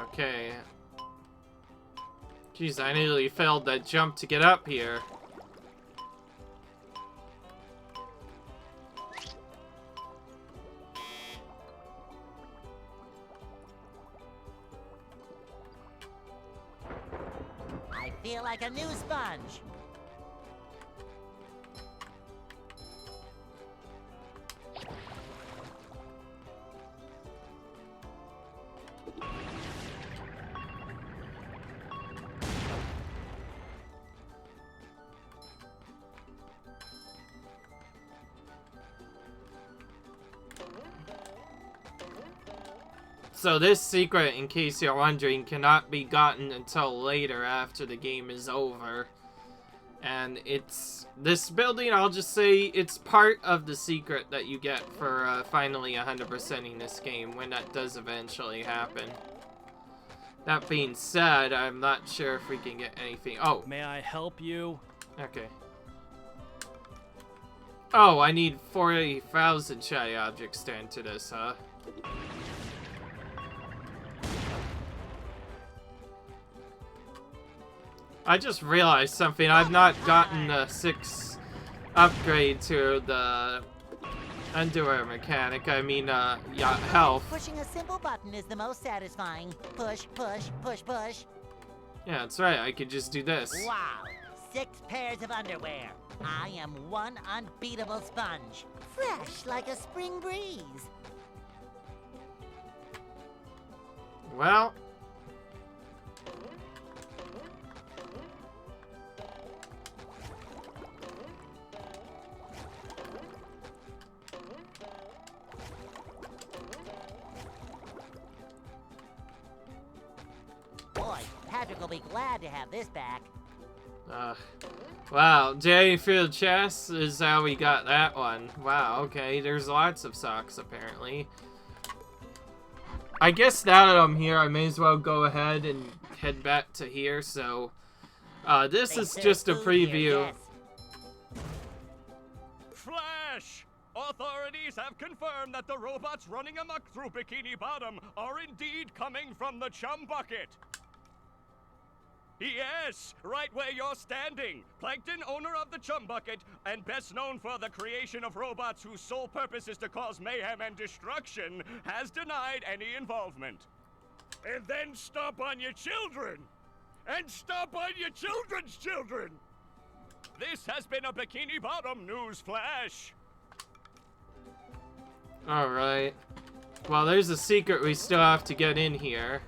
Okay. Jeez, I nearly failed that jump to get up here. I feel like a new sponge. So this secret, in case you're wondering, cannot be gotten until later after the game is over. And this building, I'll just say, it's part of the secret that you get for finally 100%ing this game, when that does eventually happen. That being said, I'm not sure if we can get anything. Oh. May I help you? Okay. Oh, I need 40,000 shiny objects to enter this, huh? I just realized something. I've not gotten the 6th upgrade to the underwear mechanic. I mean, yeah, health. Pushing a simple button is the most satisfying. Push, push, push, push. Yeah, that's right. I could just do this. Wow. 6 pairs of underwear. I am one unbeatable sponge. Fresh like a spring breeze. Well. Boy, Patrick will be glad to have this back. Wow, Jellyfield chest is how we got that one. Wow, okay, there's lots of socks apparently. I guess now that I'm here, I may as well go ahead and head back to here, so this is just a preview. Flash! Authorities have confirmed that the robots running amok through Bikini Bottom are indeed coming from the chum bucket. Yes, right where you're standing. Plankton, owner of the Chum Bucket, and best known for the creation of robots whose sole purpose is to cause mayhem and destruction, has denied any involvement. And then stomp on your children! And stomp on your children's children! This has been a Bikini Bottom news flash. Alright. Well, there's a secret we still have to get in here.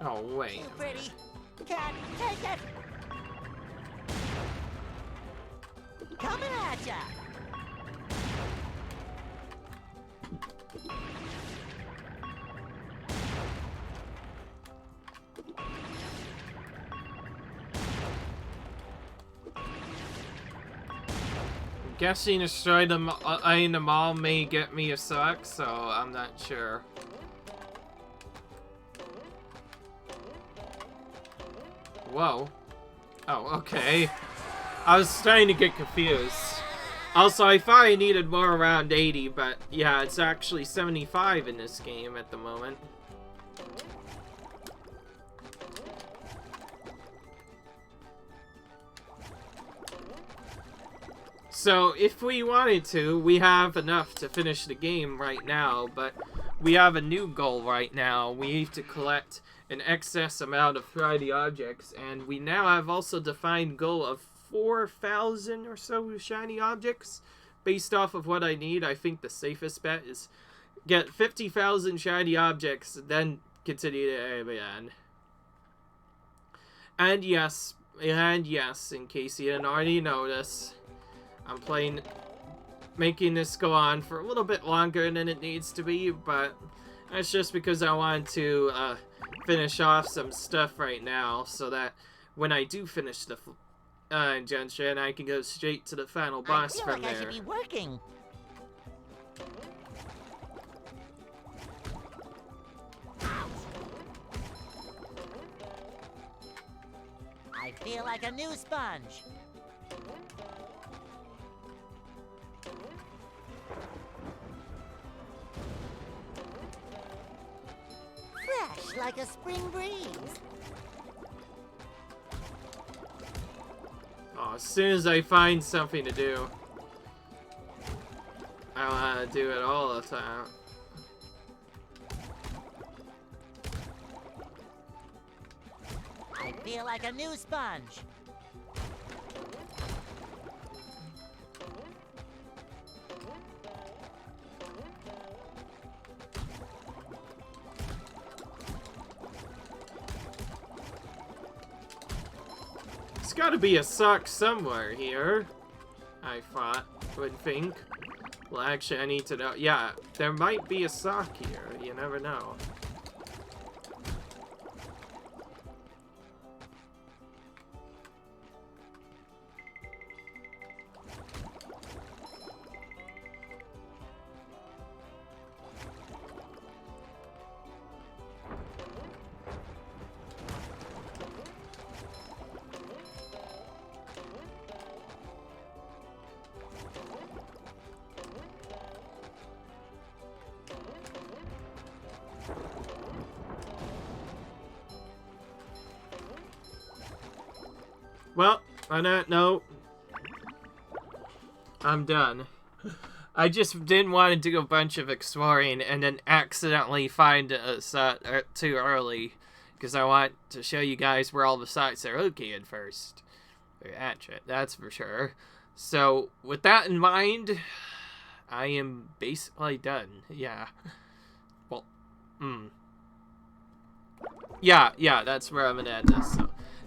Oh, wait. Too pretty. Can't take it. Coming at ya. Guessing destroy them in the mall may get me a suck, so I'm not sure. Whoa. Oh, okay. I was starting to get confused. Also, I thought I needed more around 80, but yeah, it's actually 75 in this game at the moment. So, if we wanted to, we have enough to finish the game right now, but we have a new goal right now. We need to collect an excess amount of shiny objects, and we now have also defined goal of 4,000 or so shiny objects. Based off of what I need, I think the safest bet is get 50,000 shiny objects, then continue to end. And yes, in case you didn't already notice, I'm making this go on for a little bit longer than it needs to be, but that's just because I want to finish off some stuff right now, so that when I do finish the dungeon, I can go straight to the final boss from there. I feel like I should be working. I feel like a new sponge. Fresh like a spring breeze. Oh, as soon as I find something to do, I want to do it all the time. I feel like a new sponge. There's gotta be a sock somewhere here, I would think. Well, actually, I need to know. Yeah, there might be a sock here. You never know. Well, on that note, I'm done. I just didn't want to do a bunch of exploring and then accidentally find a set too early, because I want to show you guys where all the sites are located first. That's for sure. So, with that in mind, I am basically done. Yeah. Well, Yeah, that's where I'm gonna end this.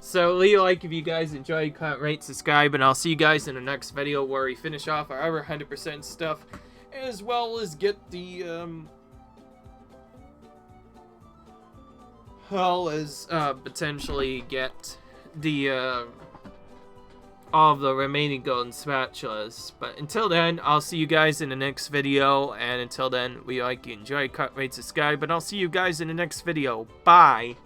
So leave a like if you guys enjoyed, comment, rate, subscribe, and I'll see you guys in the next video where we finish off our other 100% stuff, as well as get the, potentially get the, all of the remaining golden spatulas. But until then, I'll see you guys in the next video, and until then, we like you enjoy, comment, rate, subscribe, and I'll see you guys in the next video. Bye!